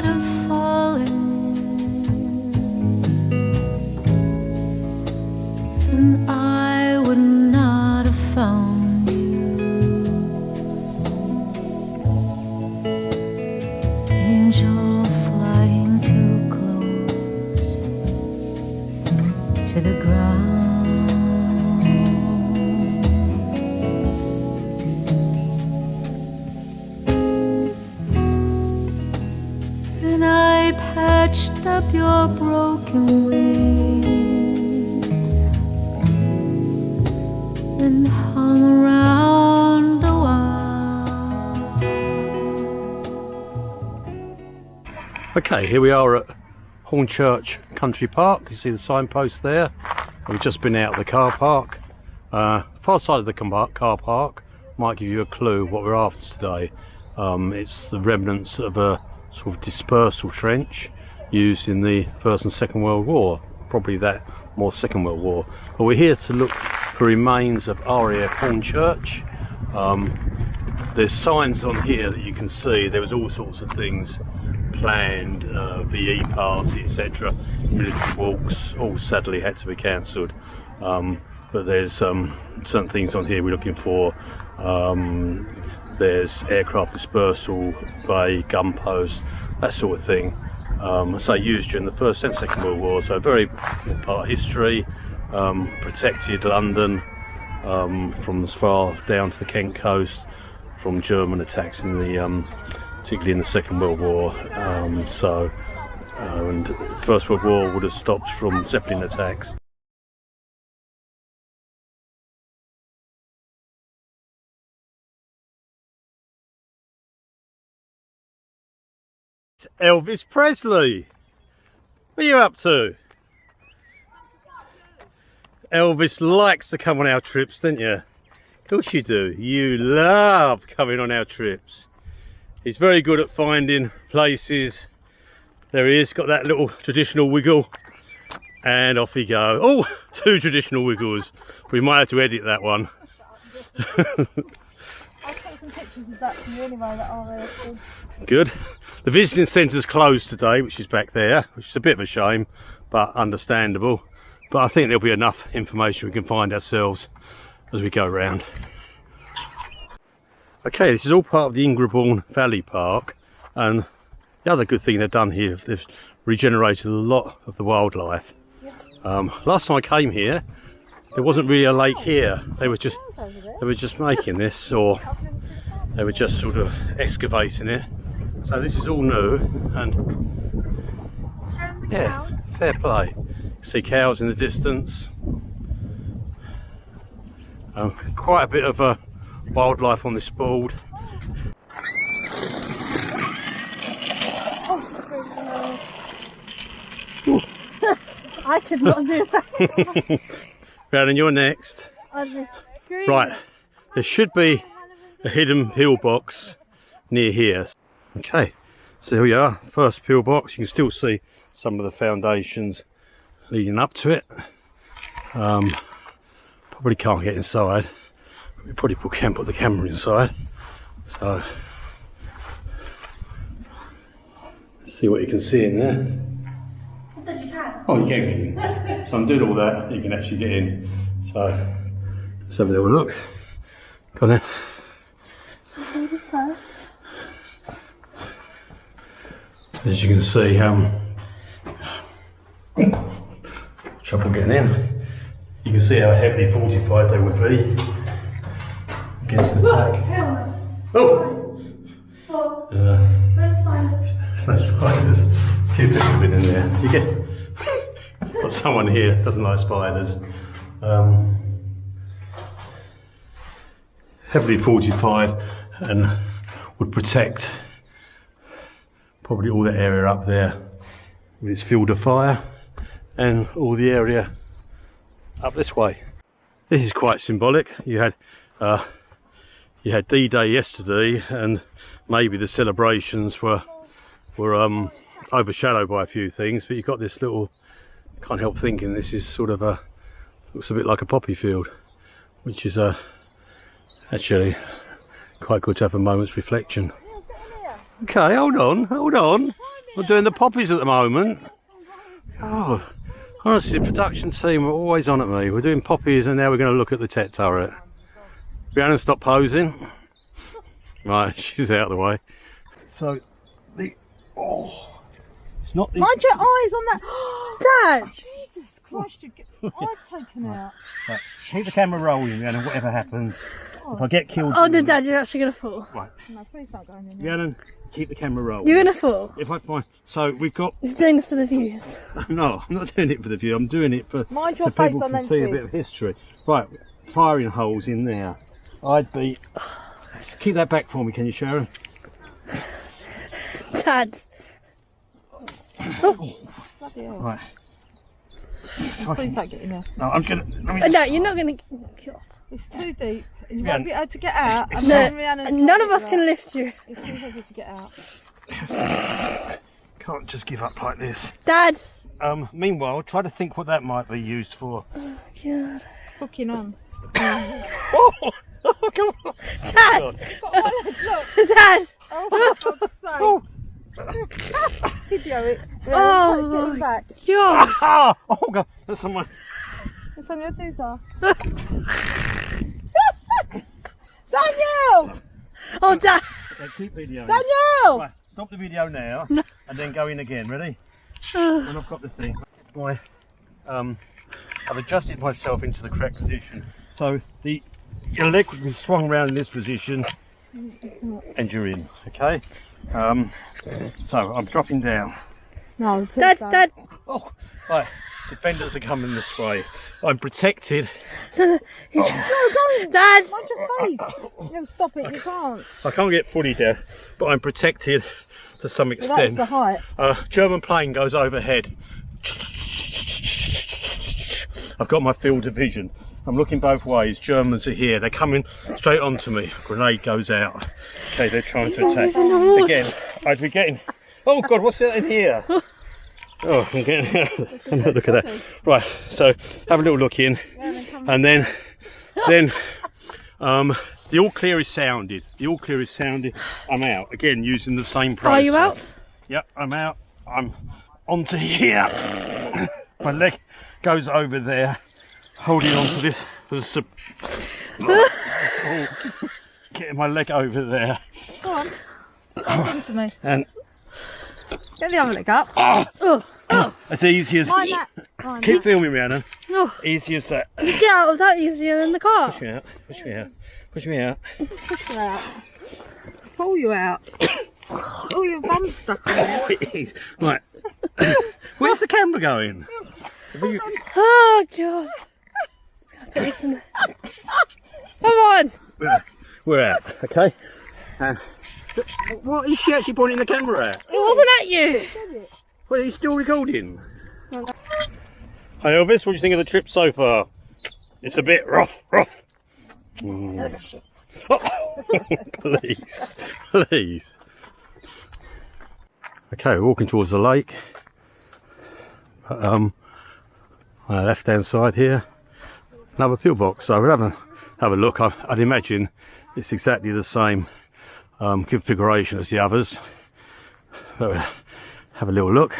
hadn't fallen, then I would not have found you. Angel flying too close to the ground. And I patched up your broken wing and hung around a while. Okay, here we are at Hornchurch Country Park. You see the signpost there. We've just been out of the car park. Far side of the car park might give you a clue what we're after today. It's the remnants of a sort of dispersal trench used in the First and Second World War. Probably that more Second World War. But we're here to look for remains of RAF Hornchurch. There's signs on here that you can see. There was all sorts of things planned, VE party, etc. Military walks, all sadly had to be cancelled. But there's certain things on here we're looking for. There's aircraft dispersal bay, gun post, that sort of thing. So used during the First and Second World War, so very important part of history. Protected London from as far down to the Kent coast from German attacks in the particularly in the Second World War. And the First World War would have stopped from Zeppelin attacks. Elvis Presley, what are you up to? Elvis likes to come on our trips, don't you? Of course you do. You love coming on our trips. He's very good at finding places. There he is, got that little traditional wiggle, and off he goes. Oh, 2 traditional wiggles. We might have to edit that one. I'll take some pictures of that for you anyway that are Good. The visiting centre's closed today, which is back there, which is a bit of a shame, but understandable. But I think there'll be enough information we can find ourselves as we go around. Okay, this is all part of the Ingrebourne Valley Park, and the other good thing they've done here is they've regenerated a lot of the wildlife. Last time I came here, there wasn't really a lake here. They were just making this, or they were just sort of excavating it. So this is all new, and yeah, fair play. You see cows in the distance. Quite a bit of wildlife on this board. I could not do that. Brandon, you're next. Right, there should be a hidden pillbox near here. Okay, so here we are, first pillbox. You can still see some of the foundations leading up to it. Probably can't get inside. We probably can put the camera inside. So, see what you can see in there. I thought you can. Oh, you can get in. So I'm doing all that, you can actually get in. So, let's have a little look. Go on then. Ladies first. As you can see, trouble getting in. You can see how heavily fortified they would be against an attack. Oh! Where's the spider? There's no spiders. A few people have been in there. So you get got someone here doesn't like spiders. Heavily fortified and would protect probably all the area up there with its field of fire and all the area up this way. This is quite symbolic. You had D-Day yesterday, and maybe the celebrations were overshadowed by a few things, but you've got this little, can't help thinking this is sort of looks a bit like a poppy field, which is actually quite good to have a moment's reflection. Okay, hold on. We're doing the poppies at the moment. Oh, honestly, the production team are always on at me. We're doing poppies and now we're going to look at the Tet turret. Rhiannon, stop posing. Right, she's out of the way. So, it's not the... Mind your eyes on that. Dad! Jesus Christ, I've taken out. Right, keep the camera rolling, Rhiannon, whatever happens. If I get killed... Oh no, Dad, you're actually going to fall. Right. No, please don't go in there. Rhiannon, keep the camera rolling. You're going to fall. If I find... So, we've got... You're doing this for the views. No, I'm not doing it for the view. I'm doing it for... Mind your so face people on can them see a bit twigs. of history. Right, firing holes in there. I'd be... Just keep that back for me, can you, Sharon? Dad. Bloody hell. Right. Please don't get in there. No, I'm gonna... Let me No, you're not going to... God. It's too deep. And you Yeah. won't be able to get out. And No, then Rhiannon none of can't us get can out. lift you. It's too heavy to get out. Can't just give up like this. Dad. Meanwhile, try to think what that might be used for. God. Hooking on. Oh, come on. Dad! Look. Dad! Oh, for God's sake. Oh. Video it. Oh, Get him back. God. Ah! Oh, God. That's on my... It's on your doozer. Daniel! Oh, Dad. Okay, keep videoing. Daniel! Right, stop the video now and then go in again. Ready? And I've got the thing. I've adjusted myself into the correct position. So your leg would be swung around in this position and you're in, okay? So I'm dropping down. No, please Dad, don't. Dad. Oh, right. Defenders are coming this way. I'm protected. No, don't. Dad. Mind your face. No, stop it. You can't. I can't get fully down, but I'm protected to some Well, that's extent. the height. German plane goes overhead. I've got my field of vision. I'm looking both ways. Germans are here. They're coming straight onto me. Grenade goes out. Okay, they're trying to attack. Again, I'd be getting... Oh God, what's that in here? Oh, I'm getting... Look at that. Right, so have a little look in. And then the all clear is sounded. The all clear is sounded. I'm out. Again, using the same process. Are you out? Yep, I'm out. I'm onto here. My leg goes over there, holding onto this. Getting my leg over there. Go on. Give it to me. And Get the other leg up. as easy as... Mind that. Mind Keep filming, Rhiannon. Oh, Easy as that. you get out of that easier than the car. Push me out. Push me out. Push me out. Push you out. Pull you out. Oh, your bum's stuck in there. Please. Right. Where's the camera going? Oh, God. Put this in there. Come on. We're out, okay? And what is she actually pointing the camera at? It wasn't at you. Well, he's still recording. Hey Elvis, what do you think of the trip so far? It's a bit rough. Oh, please, please. Okay, we're walking towards the lake. On the left-hand side here, another pillbox. So we'll have a look. I'd imagine it's exactly the same configuration as the others. But we'll have a little look.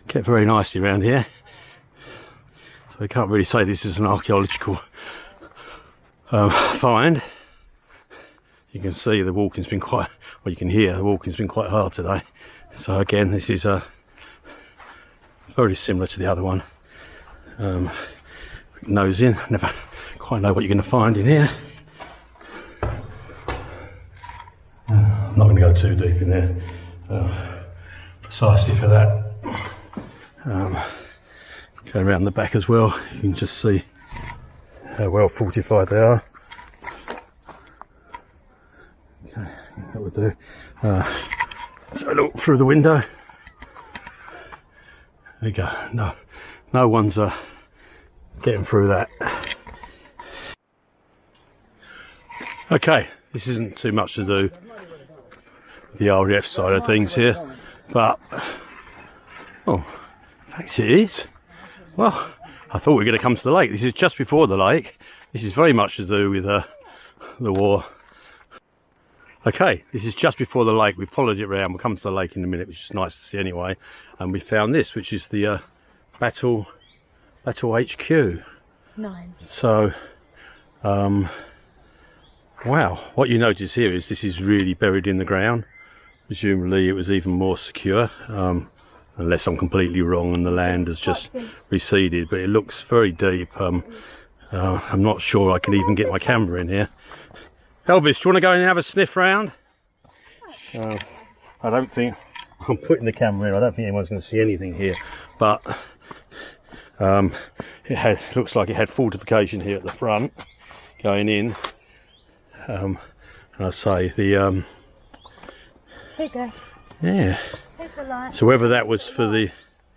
Kept very nicely around here, so we can't really say this is an archaeological find. You can see the walking's been quite, well, you can hear the walking's been quite hard today. So again, this is very similar to the other one. Nose in, never quite know what you're going to find in here. I'm not going to go too deep in there, precisely for that. Go around the back as well, you can just see how well fortified they are. Okay, that would do. So look through the window. There you go. No one's getting through that. Okay, this isn't too much to do with the RAF side of things here, but oh, thanks it is. Well, I thought we were going to come to the lake. This is just before the lake. This is very much to do with the war. Okay, this is just before the lake. We followed it around. We'll come to the lake in a minute, which is nice to see anyway. And we found this, which is the Battle HQ. 9. So, wow. What you notice here is this is really buried in the ground. Presumably it was even more secure, unless I'm completely wrong and the land has just receded. But it looks very deep. I'm not sure I can even get my camera in here. Elvis, do you want to go in and have a sniff round? I don't think, I'm putting the camera in, I don't think anyone's going to see anything here, but it looks like it had fortification here at the front going in, and I say the Here you go. yeah, Here's the light. so whether that was for the,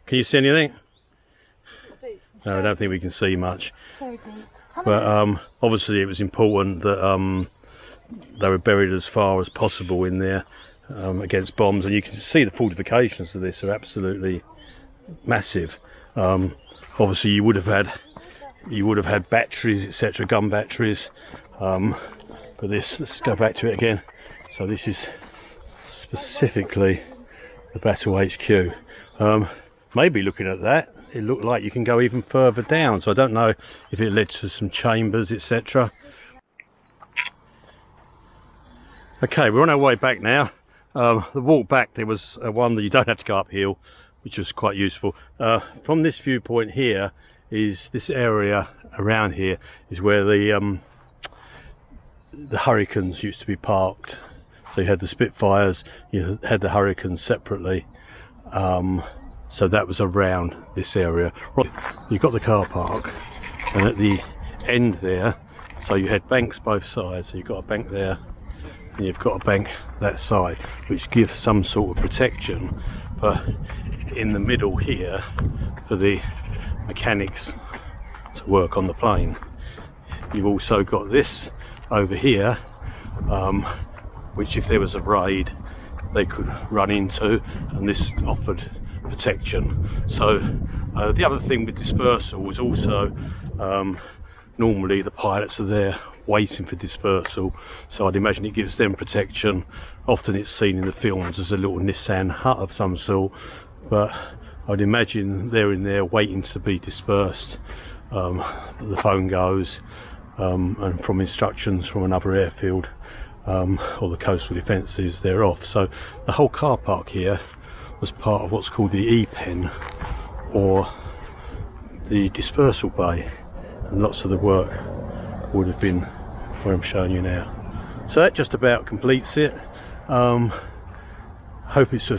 can you see anything? No, I don't think we can see much, Very deep. but obviously it was important that they were buried as far as possible in there against bombs, and you can see the fortifications of this are absolutely massive. Obviously you would have had batteries, etc., gun batteries, but this, let's go back to it again. So this is specifically the Battle HQ. Maybe looking at that, it looked like you can go even further down, so I don't know if it led to some chambers, etc. Okay, we're on our way back now. The walk back, there was one that you don't have to go uphill, which was quite useful. From this viewpoint here, is this area around here is where the Hurricanes used to be parked. So you had the Spitfires, you had the Hurricanes separately. So that was around this area. Right, you've got the car park, and at the end there, so you had banks both sides. So you've got a bank there, and you've got a bank that side, which gives some sort of protection. But in the middle here, for the mechanics to work on the plane, you've also got this over here, which if there was a raid they could run into, and this offered protection. So the other thing with dispersal was also normally the pilots are there waiting for dispersal, so I'd imagine it gives them protection. Often it's seen in the films as a little Nissan hut of some sort, but I'd imagine they're in there waiting to be dispersed. The phone goes, and from instructions from another airfield or the coastal defences, they're off. So the whole car park here was part of what's called the E-pen, or the dispersal bay, and lots of the work would have been where I'm showing you now. So that just about completes it. Hope it's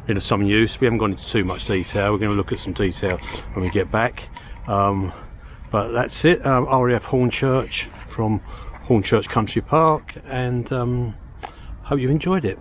been of some use. We haven't gone into too much detail. We're going to look at some detail when we get back, but that's it. RAF Hornchurch from Hornchurch Country Park, and hope you enjoyed it.